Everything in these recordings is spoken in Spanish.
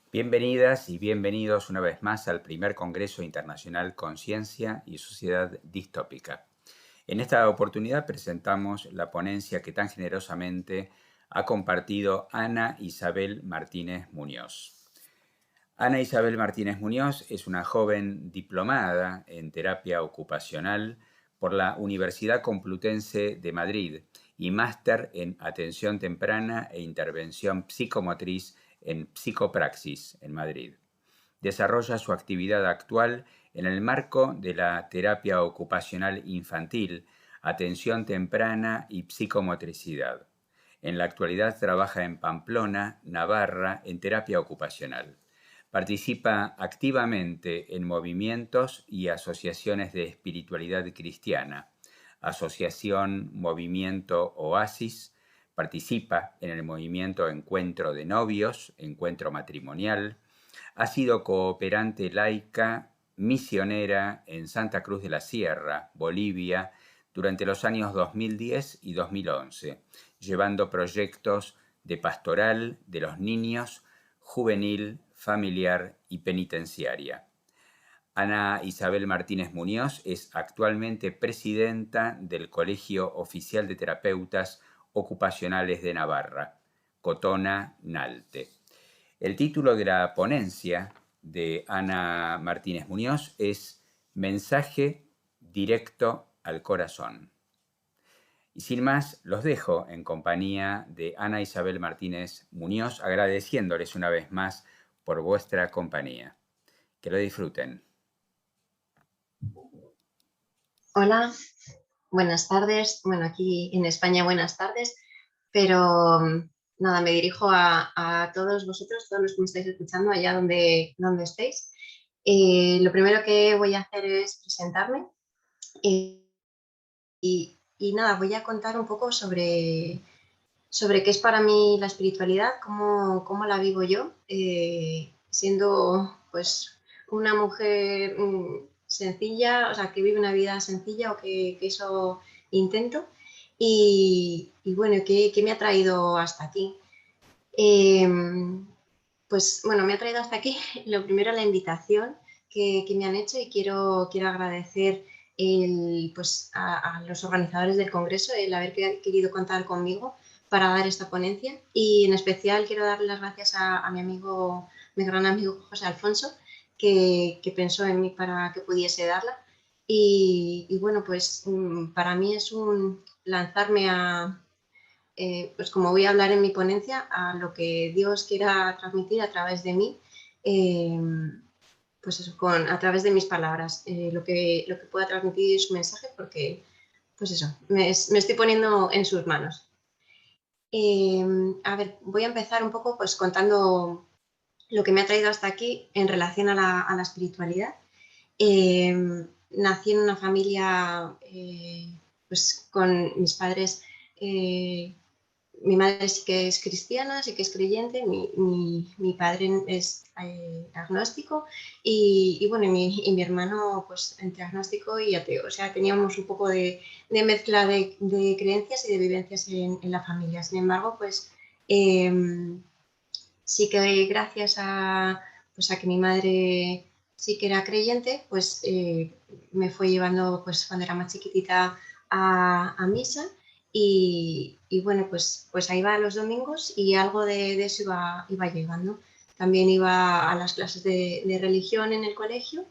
Bienvenidas y bienvenidos una vez más al primer Congreso Internacional Conciencia y Sociedad Distópica. En esta oportunidad presentamos la ponencia que tan generosamente ha compartido Ana Isabel Martínez Muñoz. Ana Isabel Martínez Muñoz es una joven diplomada en terapia ocupacional por la Universidad Complutense de Madrid y máster en atención temprana e intervención psicomotriz en Psicopraxis en Madrid. Desarrolla su actividad actual en el marco de la terapia ocupacional infantil, atención temprana y psicomotricidad. En la actualidad trabaja en Pamplona, Navarra, en terapia ocupacional. Participa activamente en movimientos y asociaciones de espiritualidad cristiana. Asociación Movimiento Oasis. Participa en el movimiento Encuentro de Novios, Encuentro Matrimonial. Ha sido cooperante laica misionera en Santa Cruz de la Sierra, Bolivia, durante los años 2010 y 2011, llevando proyectos de pastoral de los niños, juvenil, familiar y penitenciaria. Ana Isabel Martínez Muñoz es actualmente presidenta del Colegio Oficial de Terapeutas Ocupacionales de Navarra, Cotona Nalte. El título de la ponencia de Ana Martínez Muñoz es Mensaje directo al corazón. Y sin más, los dejo en compañía de Ana Isabel Martínez Muñoz, agradeciéndoles una vez más por vuestra compañía. Que lo disfruten. Hola, buenas tardes. Bueno, aquí en España buenas tardes, pero nada, me dirijo a todos vosotros, todos los que me estáis escuchando allá donde estéis. Lo primero que voy a hacer es presentarme y nada, voy a contar un poco sobre qué es para mí la espiritualidad, cómo la vivo yo, siendo pues una mujer sencilla, o sea, que vive una vida sencilla o que eso intento. Y bueno, ¿qué me ha traído hasta aquí? Pues bueno, me ha traído hasta aquí lo primero la invitación que me han hecho y quiero agradecer pues a los organizadores del Congreso el haber querido contar conmigo para dar esta ponencia y en especial quiero darle las gracias a mi gran amigo José Alfonso que pensó en mí para que pudiese darla y bueno, pues para mí es un lanzarme pues como voy a hablar en mi ponencia, a lo que Dios quiera transmitir a través de mí, pues eso, a través de mis palabras, lo que pueda transmitir su mensaje, porque pues eso, me estoy poniendo en sus manos. A ver, voy a empezar un poco pues contando lo que me ha traído hasta aquí en relación a la espiritualidad. Nací en una familia pues con mis padres, mi madre sí que es cristiana, sí que es creyente, mi padre es agnóstico y bueno, y mi hermano pues entre agnóstico y ateo. O sea, teníamos un poco de mezcla de creencias y de vivencias en la familia. Sin embargo, pues sí que gracias pues a que mi madre sí que era creyente, pues me fue llevando pues cuando era más chiquitita a misa y bueno, pues ahí va los domingos y algo de eso iba llegando. También iba a las clases de religión en el colegio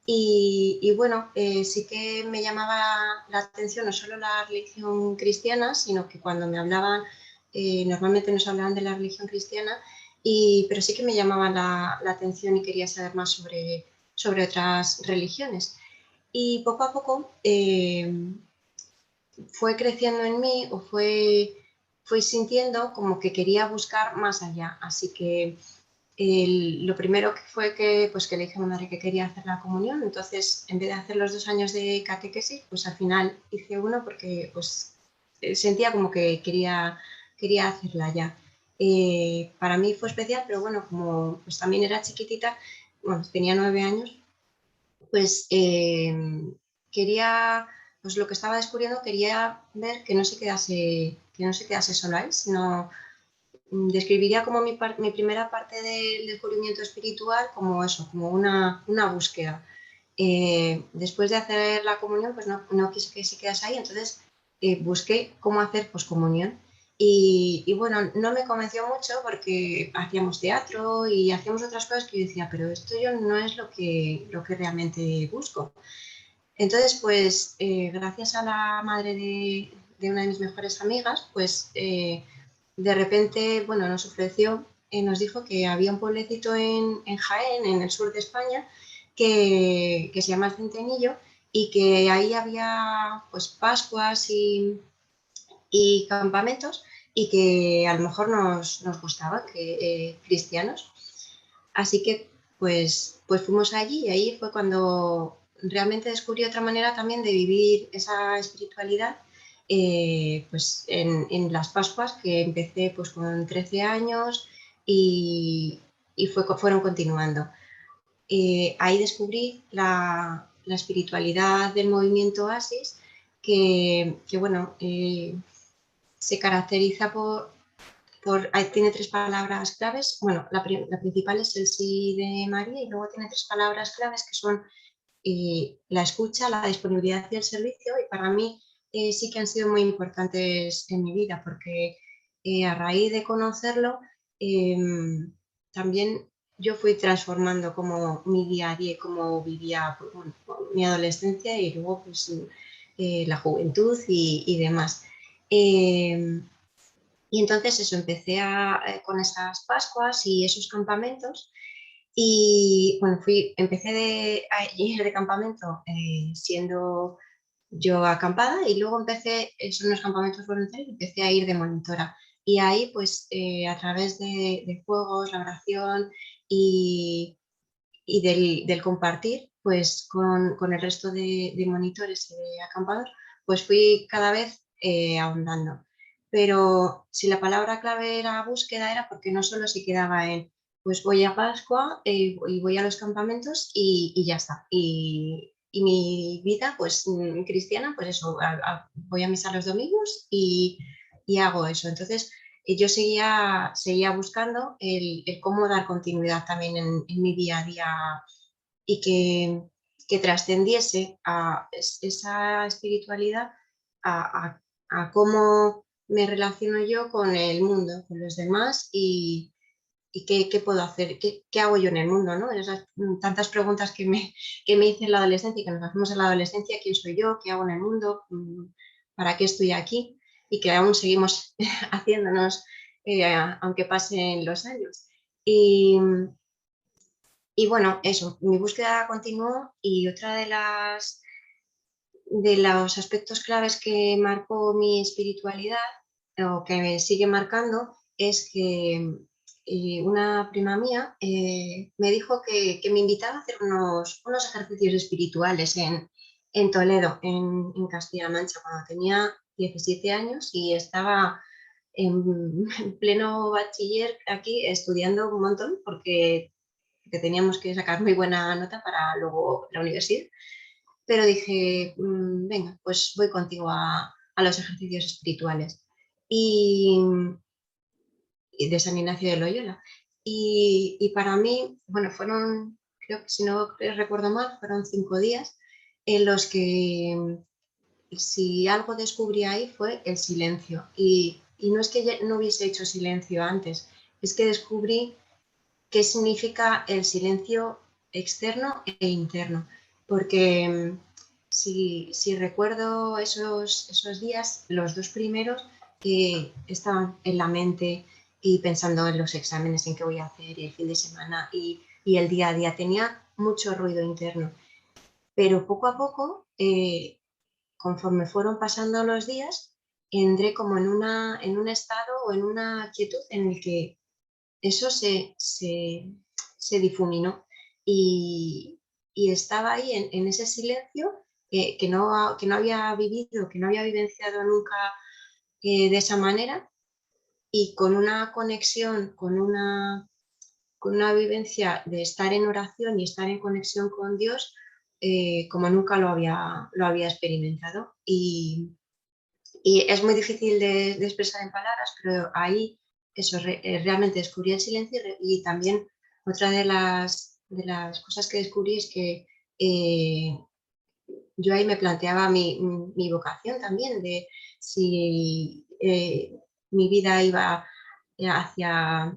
y bueno, sí que me llamaba la atención no solo la religión cristiana, sino que cuando me hablaban, normalmente nos hablaban de la religión cristiana, pero sí que me llamaba la atención y quería saber más sobre otras religiones. Y poco a poco fue creciendo en mí o fui sintiendo como que quería buscar más allá. Así que lo primero que fue pues que le dije a mi madre que quería hacer la comunión. Entonces, en vez de hacer los 2 años de catequesis, pues al final hice uno porque pues, sentía como que quería hacerla ya. Para mí fue especial, pero bueno, como pues también era chiquitita, bueno, tenía 9 años, pues quería, pues lo que estaba descubriendo, quería ver que no se quedase sola ahí, sino describiría como mi primera parte del descubrimiento espiritual como eso, como una búsqueda. Después de hacer la comunión, pues no quise que se quedase ahí, entonces busqué cómo hacer poscomunión. Y bueno, no me convenció mucho porque hacíamos teatro y hacíamos otras cosas que yo decía, pero esto yo no es lo que realmente busco. Entonces, pues gracias a la madre de una de mis mejores amigas, pues de repente, bueno, nos ofreció, nos dijo que había un pueblecito en Jaén, en el sur de España, que se llama El Centenillo y que ahí había pues Pascuas y campamentos y que a lo mejor nos gustaba, que cristianos. Así que pues fuimos allí y ahí fue cuando realmente descubrí otra manera también de vivir esa espiritualidad, pues en las Pascuas, que empecé pues con 13 años y fueron continuando. Ahí descubrí la espiritualidad del movimiento Oasis, que bueno, se caracteriza tiene tres palabras claves. Bueno, la principal es el sí de María y luego tiene tres palabras claves que son la escucha, la disponibilidad y el servicio. Y para mí sí que han sido muy importantes en mi vida porque a raíz de conocerlo eh, también yo fui transformando como mi día a día, cómo vivía pues, bueno, mi adolescencia y luego pues, la juventud y demás. Eh, y entonces eso, empecé con esas Pascuas y esos campamentos y bueno, empecé a ir de campamento siendo yo acampada y luego son los campamentos voluntarios, empecé a ir de monitora. Y ahí pues a través de juegos, la oración y, y del compartir pues con el resto de monitores y de acampados, pues fui cada vez ahondando. Pero si la palabra clave era búsqueda, era porque no solo se quedaba en, pues voy a Pascua y voy a los campamentos y ya está. Y mi vida, pues cristiana, pues eso, voy a misa los domingos y hago eso. Entonces, yo seguía buscando el cómo dar continuidad también en mi día a día y que trascendiese a esa espiritualidad a cómo me relaciono yo con el mundo, con los demás y qué puedo hacer, qué hago yo en el mundo, ¿no? Esas tantas preguntas que me hice en la adolescencia y que nos hacemos en la adolescencia, ¿quién soy yo? ¿Qué hago en el mundo? ¿Para qué estoy aquí? Y que aún seguimos haciéndonos, aunque pasen los años. Y bueno, eso, mi búsqueda continuó y otra de los aspectos claves que marcó mi espiritualidad o que me sigue marcando es que una prima mía me dijo que me invitaba a hacer unos ejercicios espirituales en Toledo, en Castilla-La Mancha, cuando tenía 17 años y estaba en, en pleno bachiller aquí estudiando un montón porque teníamos que sacar muy buena nota para luego la universidad. Pero dije, venga, pues voy contigo a los ejercicios espirituales y, y de San Ignacio de Loyola. Y para mí, bueno, creo que si no recuerdo mal, fueron 5 días en los que si algo descubrí ahí fue el silencio. Y no es que ya no hubiese hecho silencio antes, es que descubrí qué significa el silencio externo e interno. Porque si recuerdo esos días, los dos primeros que estaban en la mente y pensando en los exámenes, en qué voy a hacer y el fin de semana y el día a día, tenía mucho ruido interno. Pero poco a poco, conforme fueron pasando los días, entré como en un estado o en una quietud en el que eso se difuminó y estaba ahí en ese silencio que no había vivido, que no había vivenciado nunca de esa manera y con una conexión, con una vivencia de estar en oración y estar en conexión con Dios como nunca lo había experimentado. Y es muy difícil de expresar en palabras, pero ahí eso, realmente descubrí el silencio y también otra de las cosas que descubrí es que yo ahí me planteaba mi vocación también, de si mi vida iba hacia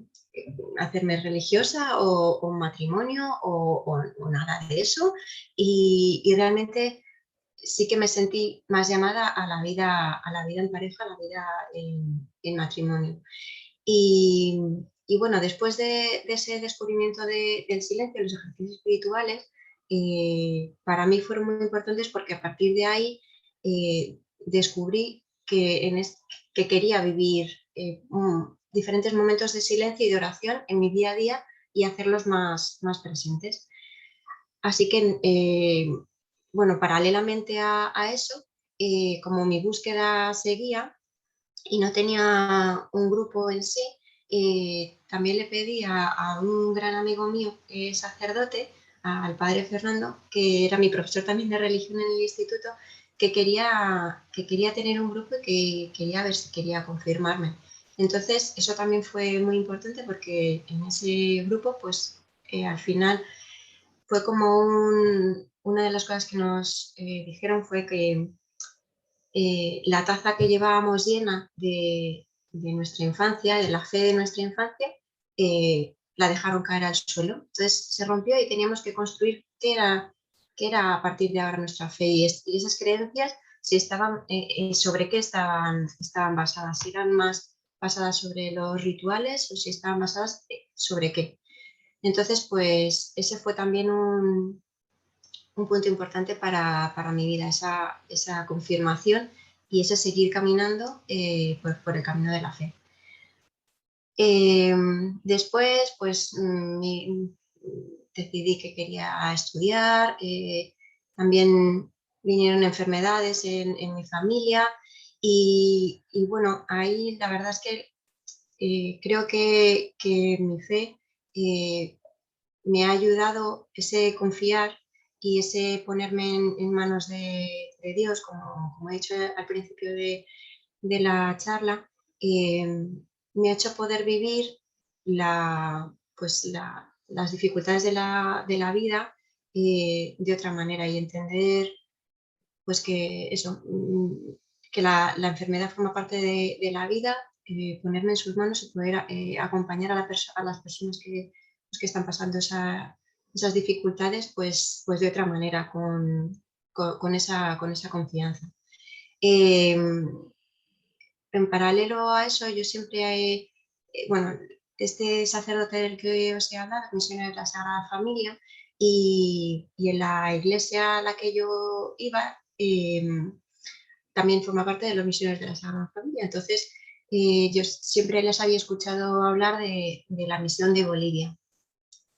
hacerme religiosa o un matrimonio o nada de eso. Y realmente sí que me sentí más llamada a la vida en pareja, a la vida en matrimonio. Y, y bueno, después de ese descubrimiento del silencio, los ejercicios espirituales, para mí fueron muy importantes porque a partir de ahí descubrí que quería vivir diferentes momentos de silencio y de oración en mi día a día y hacerlos más presentes. Así que, bueno, paralelamente a eso, como mi búsqueda seguía, y no tenía un grupo en sí, también le pedí a un gran amigo mío, que es sacerdote, al padre Fernando, que era mi profesor también de religión en el instituto, que quería tener un grupo y que quería ver si quería confirmarme. Entonces, eso también fue muy importante porque en ese grupo, pues al final fue como una de las cosas que nos dijeron fue que la taza que llevábamos llena de nuestra infancia, de la fe de nuestra infancia, la dejaron caer al suelo. Entonces se rompió y teníamos que construir qué era a partir de ahora nuestra fe y esas creencias, si estaban, sobre qué estaban basadas, si eran más basadas sobre los rituales o si estaban basadas sobre qué. Entonces, pues ese fue también un punto importante para mi vida, esa confirmación y ese seguir caminando por el camino de la fe. Después, pues decidí que quería estudiar, también vinieron enfermedades en mi familia y bueno, ahí la verdad es que creo que mi fe eh, me ha ayudado ese confiar y ese ponerme en manos de Dios, como he dicho al principio de la charla, me ha hecho poder vivir las dificultades de la vida de otra manera y entender pues que eso, que la enfermedad forma parte de la vida, ponerme en sus manos y poder acompañar a las personas pues, que están pasando esas dificultades, pues de otra manera, con esa confianza. Eh, en paralelo a eso, yo siempre bueno, este sacerdote del que os he hablado, misionero de la Sagrada Familia, y en la iglesia a la que yo iba, también forma parte de los misioneros de la Sagrada Familia. Entonces, yo siempre les había escuchado hablar de la misión de Bolivia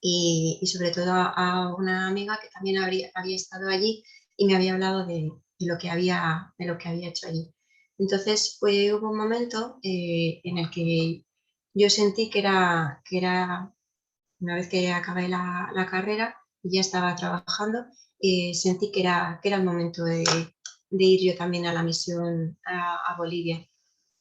y sobre todo a una amiga que también había estado allí y me había hablado de lo que había hecho allí. Entonces, hubo un momento en el que yo sentí que era una vez que acabé la carrera y ya estaba trabajando, sentí que era el momento de ir yo también a la misión a Bolivia.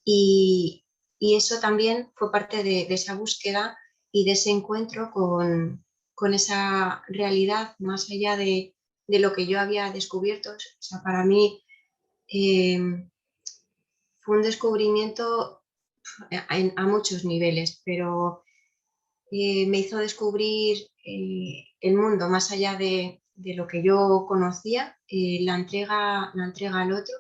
Y, y eso también fue parte de esa búsqueda y de ese encuentro con esa realidad más allá de lo que yo había descubierto. O sea, para mí eh, fue un descubrimiento a muchos niveles, pero me hizo descubrir el mundo más allá de lo que yo conocía, la entrega al otro,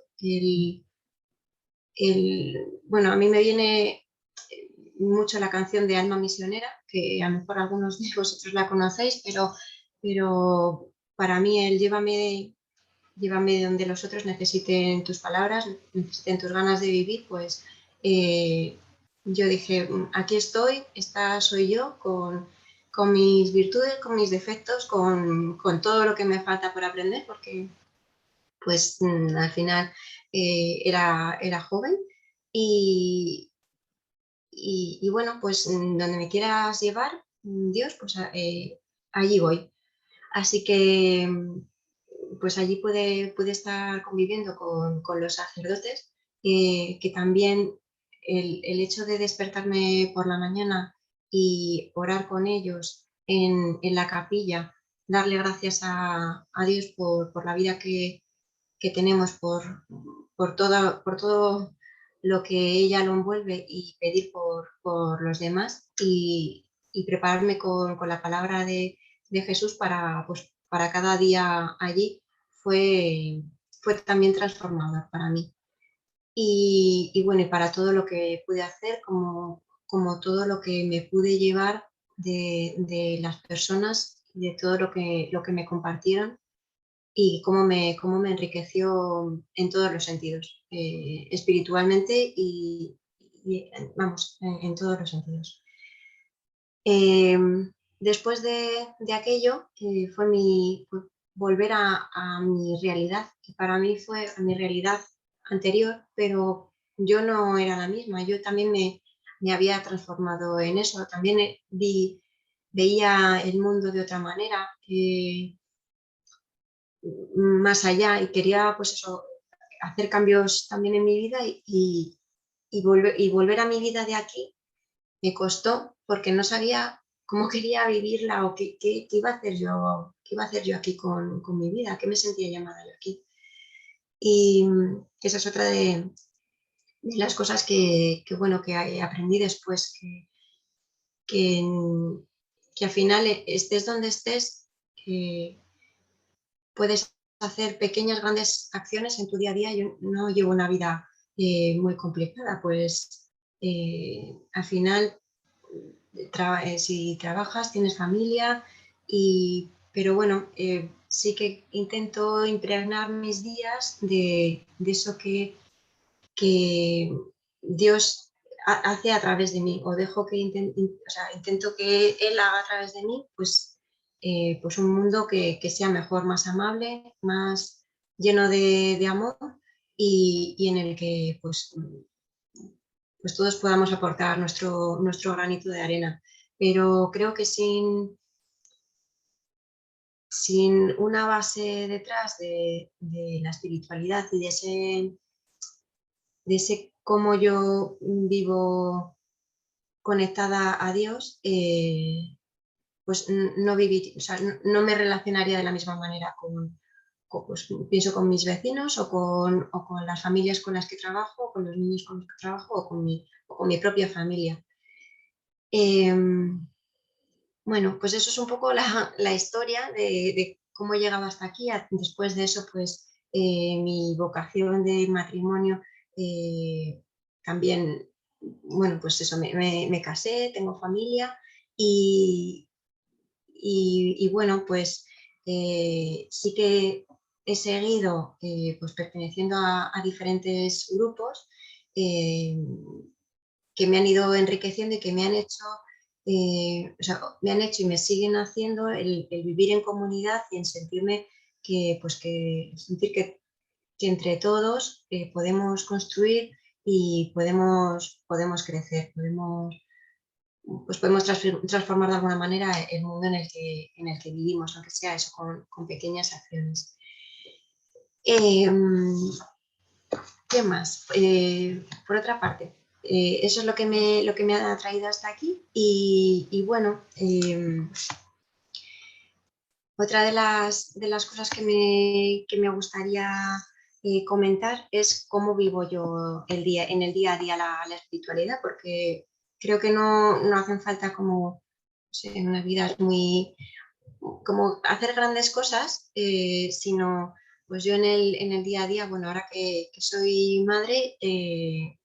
bueno, a mí me viene mucho la canción de Alma Misionera, que a lo mejor algunos de vosotros la conocéis, pero para mí el llévame donde los otros necesiten tus palabras, necesiten tus ganas de vivir, pues yo dije, aquí estoy, esta soy yo, con mis virtudes, con mis defectos, con todo lo que me falta por aprender, porque pues al final era joven y, y bueno, pues donde me quieras llevar, Dios, pues allí voy. Así que pues allí pude estar conviviendo con los sacerdotes que también el hecho de despertarme por la mañana y orar con ellos en la capilla, darle gracias a Dios por la vida que tenemos, por todo lo que ella lo envuelve y pedir por los demás y prepararme con la palabra de Jesús pues, para cada día allí fue también transformador para mí. Y bueno, y para todo lo que pude hacer, como todo lo que me pude llevar de las personas, de todo lo que me compartieron y cómo me enriqueció en todos los sentidos, espiritualmente vamos, en todos los sentidos. Después de aquello, fue volver a mi realidad, que para mí fue a mi realidad anterior, pero yo no era la misma, yo también me había transformado en eso, también veía el mundo de otra manera, más allá, y quería pues eso, hacer cambios también en mi vida y volver a mi vida de aquí me costó porque no sabía cómo quería vivirla o qué iba a hacer yo, qué iba a hacer yo aquí con mi vida, qué me sentía llamada yo aquí. Y esa es otra de las cosas bueno, que aprendí después, que, que al final estés donde estés, puedes hacer pequeñas, grandes acciones en tu día a día. Yo no llevo una vida muy complicada, pues al final, si trabajas, tienes familia, pero bueno, sí que intento impregnar mis días de eso que Dios hace a través de mí, o dejo o sea, intento que Él haga a través de mí, pues un mundo que sea mejor, más amable, más lleno de amor y en el que pues todos podamos aportar nuestro granito de arena. Pero creo que sin una base detrás de la espiritualidad y de ese cómo yo vivo conectada a Dios, pues no viví, o sea, no me relacionaría de la misma manera pues, pienso con mis vecinos o con las familias con las que trabajo, o con los niños con los que trabajo o con mi propia familia. Bueno, pues eso es un poco la historia de cómo he llegado hasta aquí. Después de eso, pues mi vocación de matrimonio también, bueno, pues eso, me casé, tengo familia y, y bueno, pues sí que he seguido pues perteneciendo a diferentes grupos eh, que me han ido enriqueciendo y que me han hecho, o sea, me han hecho y me siguen haciendo el vivir en comunidad y en sentirme sentir que entre todos podemos construir y podemos crecer, podemos transformar de alguna manera el mundo en el que vivimos, aunque sea eso, con pequeñas acciones. Eh, ¿Qué más? Por otra parte, eso es lo que me ha traído hasta aquí y bueno, otra de las cosas que me gustaría comentar es cómo vivo yo en el día a día la espiritualidad, porque creo que no hacen falta como, no sé, en una vida muy, como hacer grandes cosas, sino pues yo en el día a día, bueno, ahora que soy madre y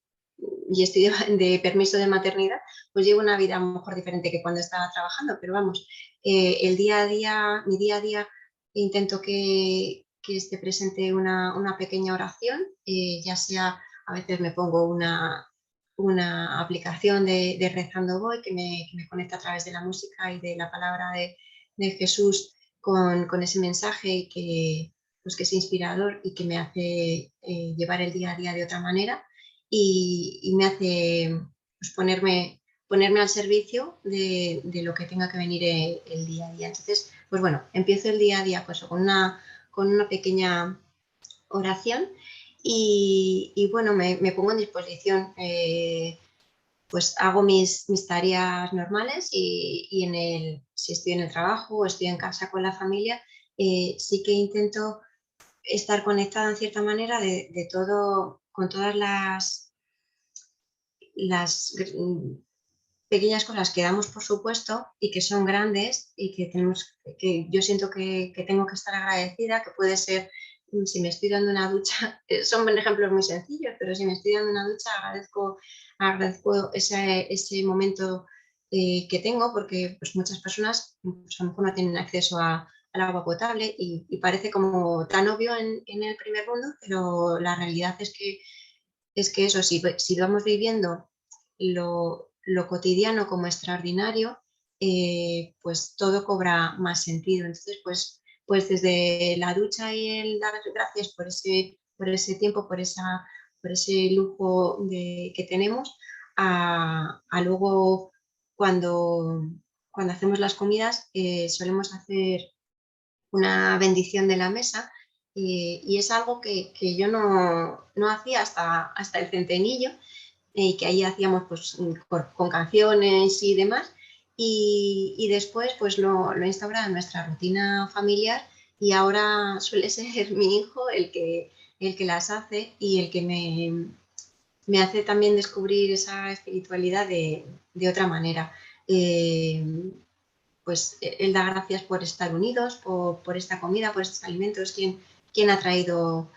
estoy de permiso de maternidad, pues llevo una vida a lo mejor diferente que cuando estaba trabajando, pero vamos, el día a día, mi día a día, intento que esté presente una pequeña oración, ya sea, a veces me pongo una aplicación de Rezando Voy que me conecta a través de la música y de la palabra de Jesús con ese mensaje y pues que es inspirador y que me hace llevar el día a día de otra manera y me hace pues, ponerme al servicio de lo que tenga que venir el día a día. Entonces, pues bueno, empiezo el día a día pues, con una pequeña oración y bueno, me pongo en disposición. Pues hago mis tareas normales y si estoy en el trabajo o estoy en casa con la familia, sí que intento estar conectada en cierta manera de todo, con todas las pequeñas cosas que damos por supuesto y que son grandes y que yo siento que tengo que estar agradecida, que puede ser si me estoy dando una ducha, son ejemplos muy sencillos, pero si me estoy dando una ducha agradezco ese momento que tengo porque pues, muchas personas pues, a lo mejor no tienen acceso al agua potable y parece como tan obvio en el primer mundo, pero la realidad es que eso, si vamos viviendo lo cotidiano como extraordinario, pues todo cobra más sentido. Entonces, pues desde la ducha y el dar gracias por ese tiempo, por ese lujo que tenemos, a luego cuando hacemos las comidas, solemos hacer una bendición de la mesa y es algo que yo no hacía hasta el centenillo y que ahí hacíamos pues con canciones y demás y después pues lo he instaurado en nuestra rutina familiar y ahora suele ser mi hijo el que las hace y el que me hace también descubrir esa espiritualidad de otra manera. Eh, pues él da gracias por estar unidos, por esta comida, por estos alimentos, quién ha traído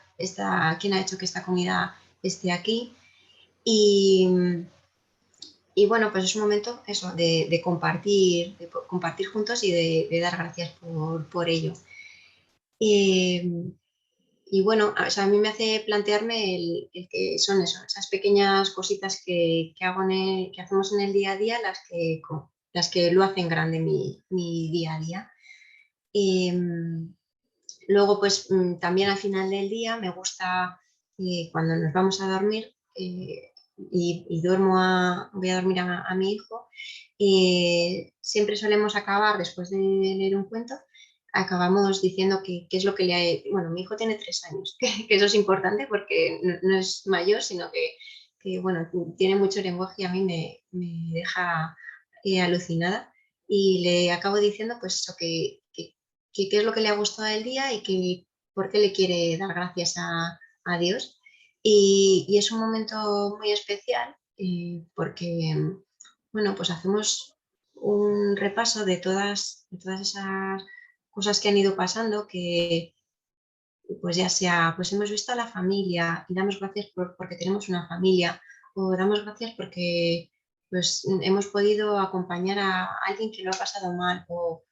quién ha hecho que esta comida esté aquí. Y, y bueno, pues es un momento eso, de compartir juntos y de dar gracias por ello. Y, y bueno, o sea, a mí me hace plantearme el que son eso, esas pequeñas cositas que hago que hacemos en el día a día, las que lo hacen grande mi día a día. Y, luego, pues también al final del día me gusta cuando nos vamos a dormir y voy a dormir a mi hijo, siempre solemos acabar, después de leer un cuento, acabamos diciendo qué es lo que le ha... Bueno, mi hijo tiene 3 años, que eso es importante porque no es mayor, sino bueno, tiene mucho lenguaje y a mí me deja alucinada. Y le acabo diciendo pues eso, qué es lo que le ha gustado del día y por qué le quiere dar gracias a Dios. Y es un momento muy especial porque, bueno, pues hacemos un repaso de todas esas cosas que han ido pasando, que pues ya sea, pues hemos visto a la familia y damos gracias porque tenemos una familia, o damos gracias porque pues, hemos podido acompañar a alguien que lo ha pasado mal, o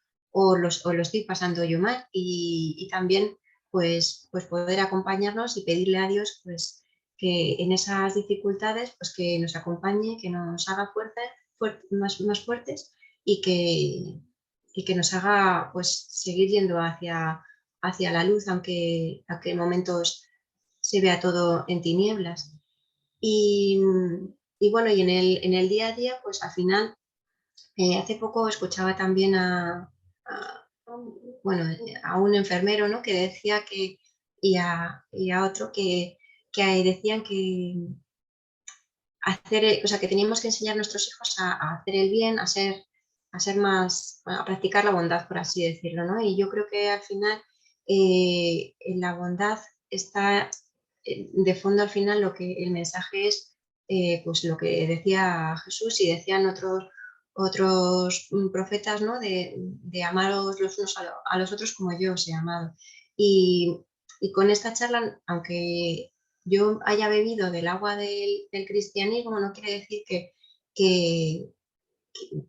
lo estoy pasando yo mal, y también pues poder acompañarnos y pedirle a Dios pues, que en esas dificultades pues, que nos acompañe, que nos haga más fuertes y que nos haga pues, seguir yendo hacia la luz, aunque en momentos se vea todo en tinieblas. Y, y bueno, y en el día a día, pues al final, hace poco escuchaba también bueno, a un enfermero, ¿no? Que decía y a otro que decían que o sea, que teníamos que enseñar a nuestros hijos a hacer el bien, a ser más, a practicar la bondad, por así decirlo, ¿no? Y yo creo que al final en la bondad está de fondo al final el mensaje es pues lo que decía Jesús y decían otros profetas, ¿no? De amaros los unos a los otros como yo os he amado. Y, y con esta charla, aunque yo haya bebido del agua del cristianismo, no quiere decir que,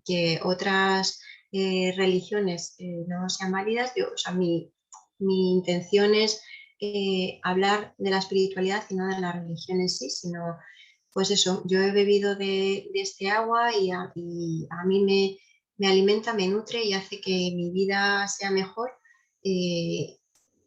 que otras religiones no sean válidas. O sea, mi intención es hablar de la espiritualidad y no de la religión en sí, sino, pues eso, yo he bebido de este agua y a mí me alimenta, me nutre y hace que mi vida sea mejor. eh,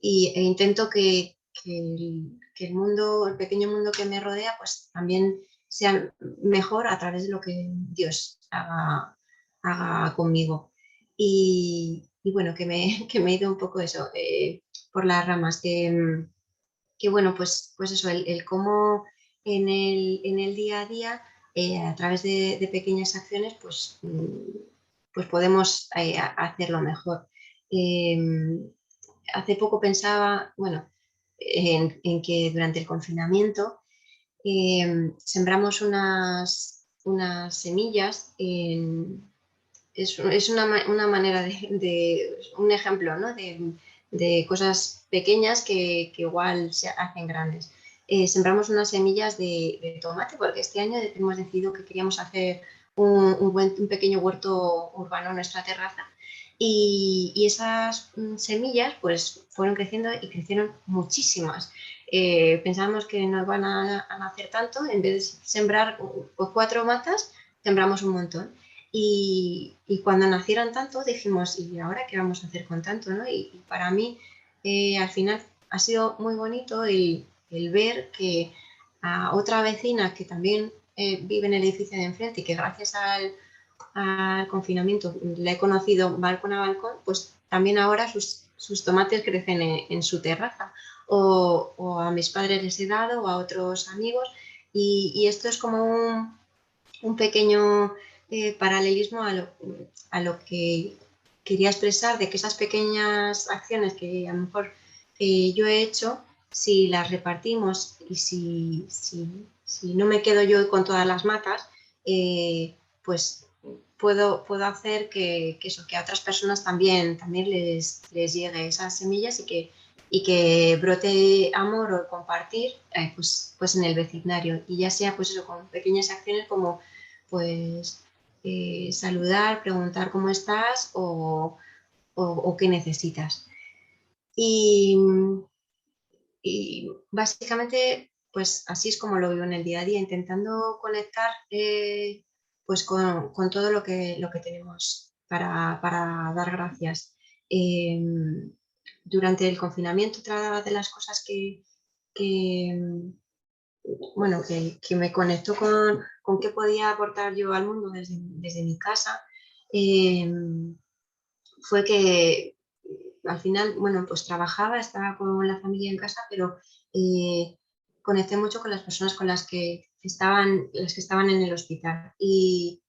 intento que el mundo, el pequeño mundo que me rodea, pues también sea mejor a través de lo que Dios haga conmigo. Y bueno, que me he ido un poco eso, por las ramas, bueno, pues eso, el cómo en el día a día, a través de pequeñas acciones, pues podemos hacerlo mejor. Hace poco pensaba, bueno, en que durante el confinamiento sembramos unas semillas es una manera un ejemplo, ¿no? De cosas pequeñas que igual se hacen grandes. Sembramos unas semillas de tomate porque este año hemos decidido que queríamos hacer un pequeño huerto urbano en nuestra terraza y esas semillas pues fueron creciendo y crecieron muchísimas. Pensábamos que no iban a nacer tanto, en vez de sembrar pues, 4 matas, sembramos un montón. Y cuando nacieron tanto dijimos, ¿y ahora qué vamos a hacer con tanto? ¿No? Y para mí al final ha sido muy bonito el ver que a otra vecina que también vive en el edificio de enfrente y que gracias al confinamiento la he conocido balcón a balcón, pues también ahora sus tomates crecen en su terraza. O a mis padres les he dado o a otros amigos y esto es como un pequeño paralelismo a lo que quería expresar, de que esas pequeñas acciones que a lo mejor yo he hecho, si las repartimos y si no me quedo yo con todas las matas, pues puedo hacer que a otras personas también les llegue esas semillas y que brote amor o compartir pues en el vecindario. Y ya sea pues eso, con pequeñas acciones como pues saludar, preguntar cómo estás o qué necesitas. Y, y, básicamente, pues así es como lo vivo en el día a día, intentando conectar pues con todo lo que tenemos para dar gracias. Eh, Durante el confinamiento, otra de las cosas que, bueno, que me conectó con qué podía aportar yo al mundo desde mi casa, eh, fue que al final, bueno, pues trabajaba, estaba con la familia en casa, pero eh, conecté mucho con las personas con las que estaban en el hospital. Y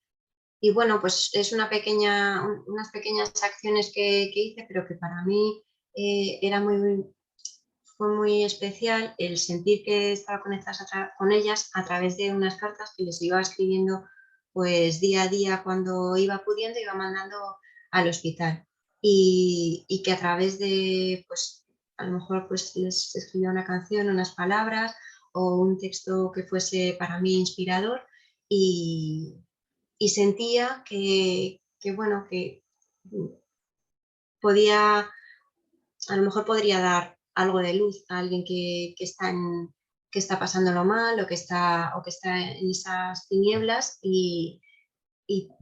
bueno, pues es unas pequeñas acciones que hice, pero que para mí fue muy especial el sentir que estaba conectada con ellas a través de unas cartas que les iba escribiendo pues día a día cuando iba pudiendo, iba mandando al hospital. Y que a través de, pues a lo mejor pues les escribía una canción, unas palabras o un texto que fuese para mí inspirador y, y sentía bueno, que podía a lo mejor podría dar algo de luz a alguien que está pasándolo mal o que está en esas tinieblas y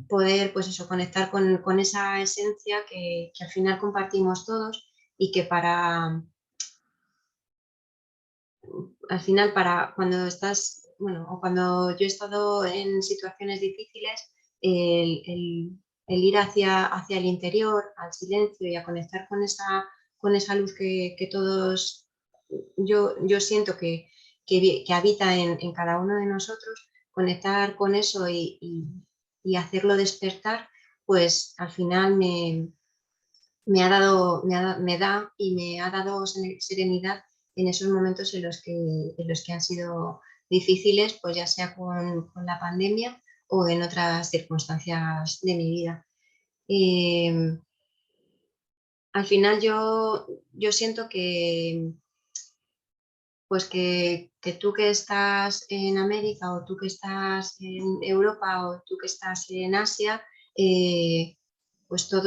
poder, pues eso, conectar con esa esencia que al final compartimos todos y que al final, para cuando estás, bueno, o cuando yo he estado en situaciones difíciles, el ir hacia el interior, al silencio y a conectar con esa luz que todos, yo siento que habita en cada uno de nosotros, conectar con eso y hacerlo despertar, pues al final me da y me ha dado serenidad en esos momentos en los que han sido difíciles, pues ya sea con la pandemia o en otras circunstancias de mi vida. Eh, Al final yo siento pues que tú que estás en América o tú que estás en Europa o tú que estás en Asia, pues a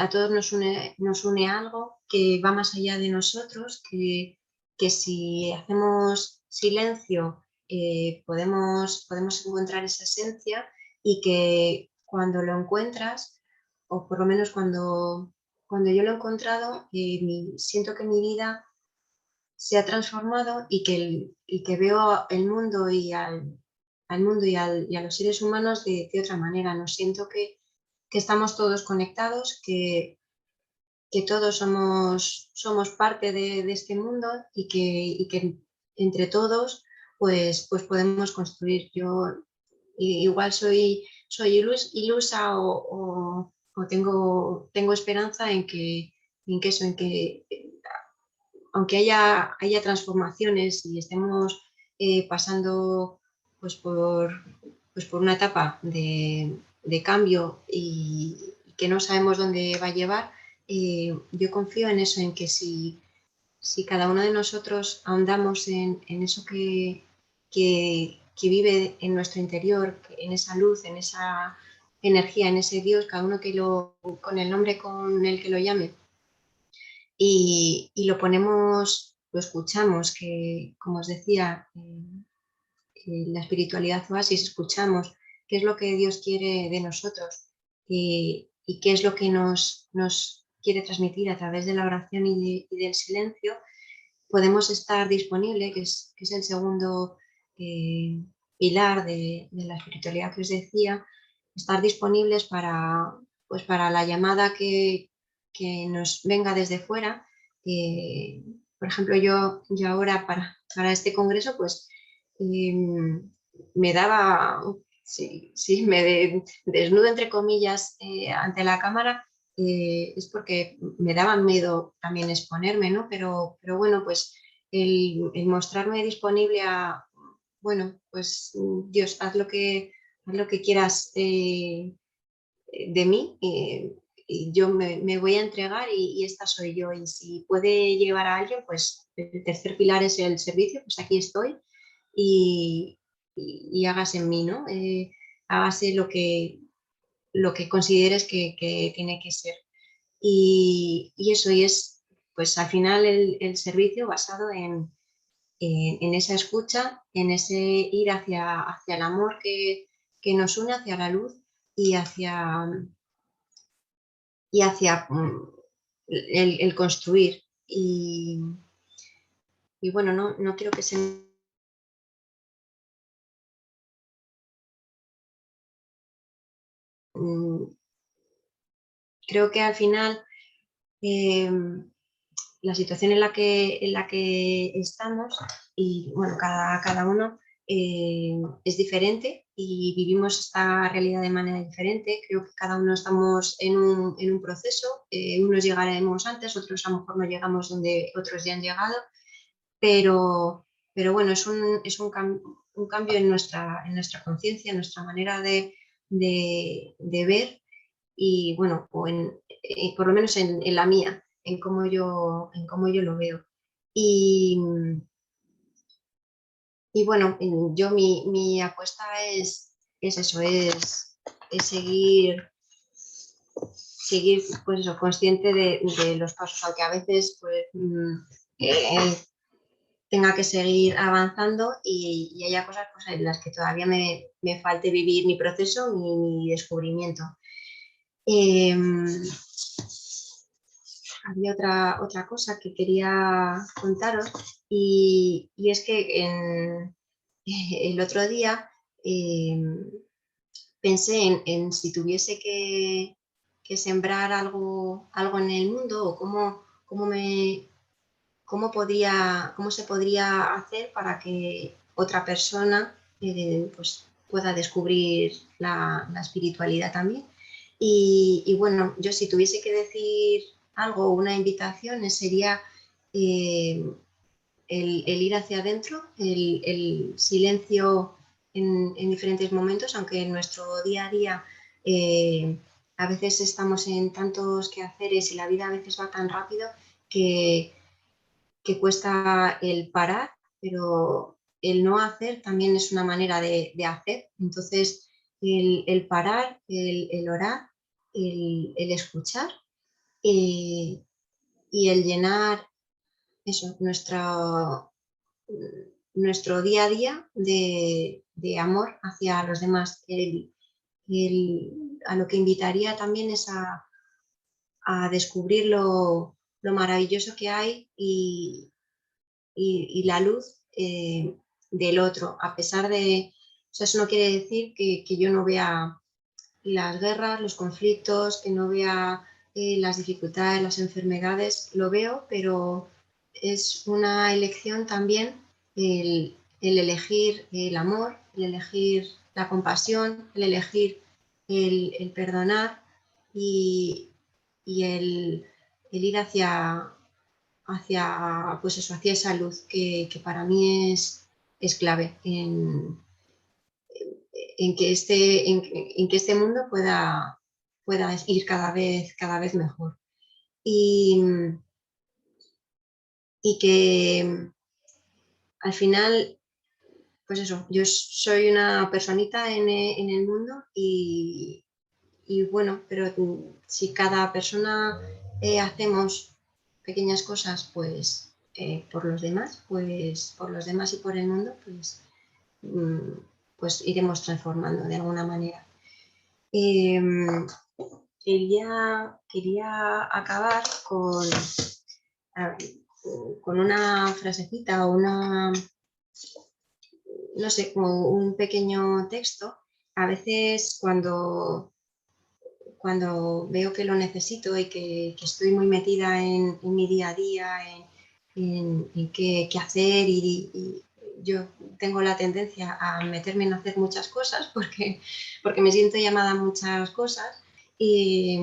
todos nos une algo que va más allá de nosotros, que si hacemos silencio podemos encontrar esa esencia y que cuando lo encuentras, o por lo menos cuando yo lo he encontrado, siento que mi vida se ha transformado y que veo el mundo al mundo y a los seres humanos de otra manera. No siento que estamos todos conectados, que todos somos parte de este mundo y que entre todos pues podemos construir. Yo igual soy ilusa o tengo esperanza en que aunque haya transformaciones y estemos pasando pues por una etapa de cambio y que no sabemos dónde va a llevar, yo confío en eso, en que si cada uno de nosotros ahondamos en eso que vive en nuestro interior, en esa luz, en esa energía, en ese Dios, cada uno con el nombre con el que lo llame, y lo ponemos, lo escuchamos, que como os decía, la espiritualidad oasis, escuchamos qué es lo que Dios quiere de nosotros y qué es lo que nos quiere transmitir a través de la oración y del silencio, podemos estar disponibles, que es el segundo pilar de la espiritualidad que os decía, estar disponibles pues para la llamada que nos venga desde fuera. Por ejemplo, yo ahora para este congreso, pues me daba, si me desnudo entre comillas ante la cámara, es porque me daba miedo también exponerme, ¿no? Pero bueno, pues el mostrarme disponible a, bueno, pues Dios, haz lo que quieras de mí, y yo me voy a entregar y esta soy yo. Y si puede llevar a alguien, pues el tercer pilar es el servicio, pues aquí estoy y hágase en mí, ¿no? Hágase lo que consideres que tiene que ser. Y eso, y es pues al final el servicio basado en esa escucha, en ese ir hacia el amor que nos une, hacia la luz y hacia el construir. Y bueno, no quiero que se... Creo que al final la situación en la que estamos y bueno, cada uno es diferente y vivimos esta realidad de manera diferente. Creo que cada uno estamos en un proceso, unos llegaremos antes, otros a lo mejor no llegamos donde otros ya han llegado, pero bueno, es un cambio en nuestra conciencia, en nuestra manera de ver y bueno, por lo menos en la mía, en cómo yo lo veo. Y, y bueno, yo mi apuesta es eso, es seguir pues eso, consciente de los pasos, aunque a veces pues, tenga que seguir avanzando y haya cosas pues, en las que todavía me falte vivir mi proceso, mi descubrimiento. Había otra cosa que quería contaros y es que el otro día pensé en si tuviese que sembrar algo en el mundo o cómo se podría hacer para que otra persona pues pueda descubrir la espiritualidad también. Y bueno, yo si tuviese que decir algo, una invitación, sería el ir hacia adentro, el silencio en diferentes momentos, aunque en nuestro día a día a veces estamos en tantos quehaceres y la vida a veces va tan rápido que, que cuesta el parar, pero el no hacer también es una manera de hacer. Entonces, el parar, el orar, el escuchar y el llenar eso, nuestro día a día de amor hacia los demás. A lo que invitaría también es a descubrir lo maravilloso que hay y la luz del otro, a pesar de, o sea, eso no quiere decir que yo no vea las guerras, los conflictos, que no vea las dificultades, las enfermedades, lo veo, pero es una elección también el elegir el amor, el elegir la compasión, el elegir el perdonar y, y el ir hacia, pues eso, hacia esa luz que para mí es clave en que este mundo pueda ir cada vez mejor. Y, y que al final, pues eso, yo soy una personita en el mundo y bueno, pero si cada persona hacemos pequeñas cosas, pues por los demás, pues por los demás y por el mundo, pues, pues iremos transformando de alguna manera. Eh, quería acabar con una frasecita o no sé, como un pequeño texto. A veces cuando veo que lo necesito y que estoy muy metida en mi día a día, en qué hacer y yo tengo la tendencia a meterme en hacer muchas cosas porque me siento llamada a muchas cosas y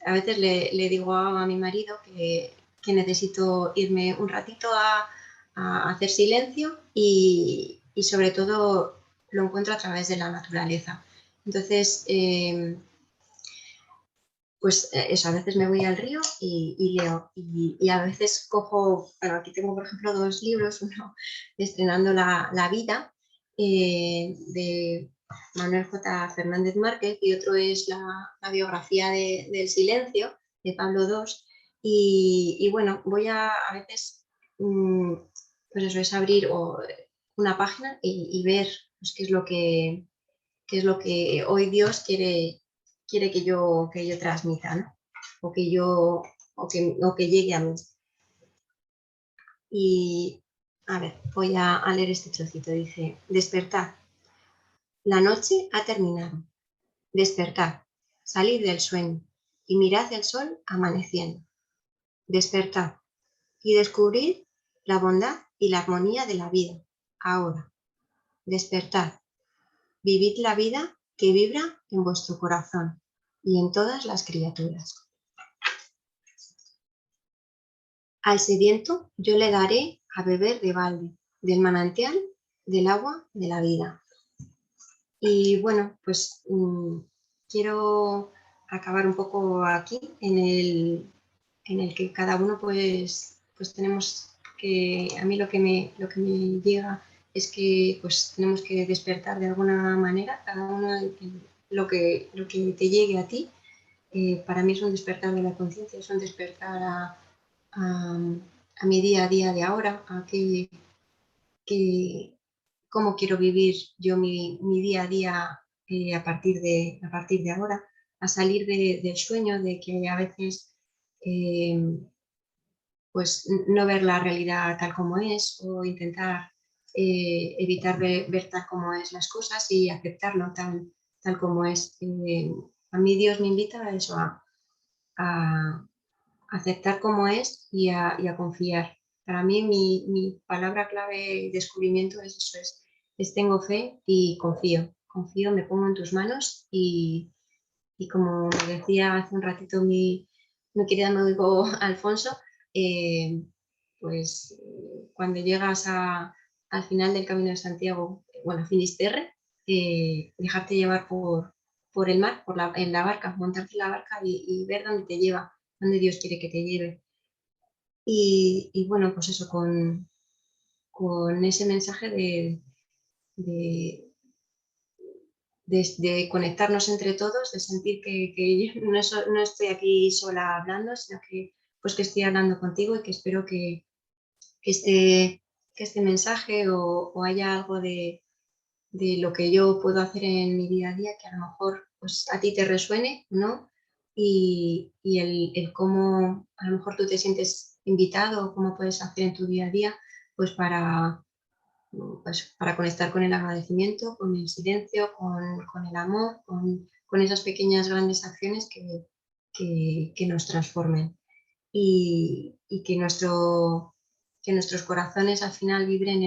a veces le digo a mi marido que necesito irme un ratito a hacer silencio y sobre todo lo encuentro a través de la naturaleza. Entonces, pues eso, a veces me voy al río y leo. Y a veces cojo, bueno, aquí tengo por ejemplo dos libros, uno Estrenando la vida, de Manuel J. Fernández Márquez, y otro es la biografía del silencio, de Pablo II. Y bueno, voy a veces, pues eso es abrir una página y ver pues, qué es lo que hoy Dios quiere que yo transmita, ¿no? O que yo, o que llegue a mí. Y a ver, voy a leer este trocito. Dice, despertad, la noche ha terminado. Despertad, salid del sueño y mirad el sol amaneciendo. Despertad y descubrid la bondad y la armonía de la vida, ahora. Despertad, vivid la vida que vibra en vuestro corazón y en todas las criaturas. Al sediento yo le daré a beber de balde, del manantial, del agua de la vida. Y bueno, pues quiero acabar un poco aquí en el que cada uno pues tenemos que, a mí lo que me llega es que pues tenemos que despertar de alguna manera, cada uno lo que te llegue a ti. Para mí es un despertar de la conciencia, es un despertar a, a mi día a día de ahora, que, cómo quiero vivir yo mi día a día a partir de ahora, a salir del sueño de que a veces eh, pues no ver la realidad tal como es o intentar evitar ver tal como es las cosas y aceptarlo tal como es. A mí Dios me invita a eso, a aceptar como es y a confiar. Para mí mi palabra clave de descubrimiento es eso, es tengo fe y confío. Confío, me pongo en tus manos y como me decía hace un ratito mi querido amigo Alfonso, eh, pues cuando llegas al final del Camino de Santiago, bueno, a Finisterre, dejarte llevar por el mar, en la barca, montarte en la barca y ver dónde te lleva, dónde Dios quiere que te lleve. Y bueno, pues eso, con ese mensaje de, de conectarnos entre todos, de sentir que yo no estoy aquí sola hablando, sino que, pues que estoy hablando contigo y que espero que, este, que este mensaje o haya algo de lo que yo puedo hacer en mi día a día que a lo mejor pues, a ti te resuene, ¿no? Y el cómo a lo mejor tú te sientes invitado o cómo puedes hacer en tu día a día, pues para conectar con el agradecimiento, con el silencio, con el amor, con esas pequeñas grandes acciones que nos transformen y que nuestros corazones al final vibren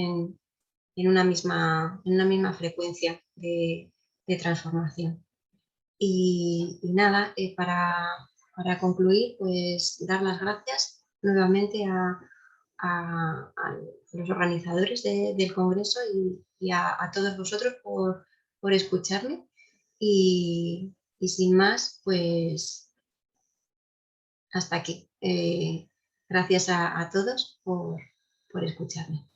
en una misma frecuencia de transformación. Y nada, para concluir, pues dar las gracias nuevamente a los organizadores del Congreso y a todos vosotros por escucharme. Y sin más, pues hasta aquí. Gracias a todos por escucharme.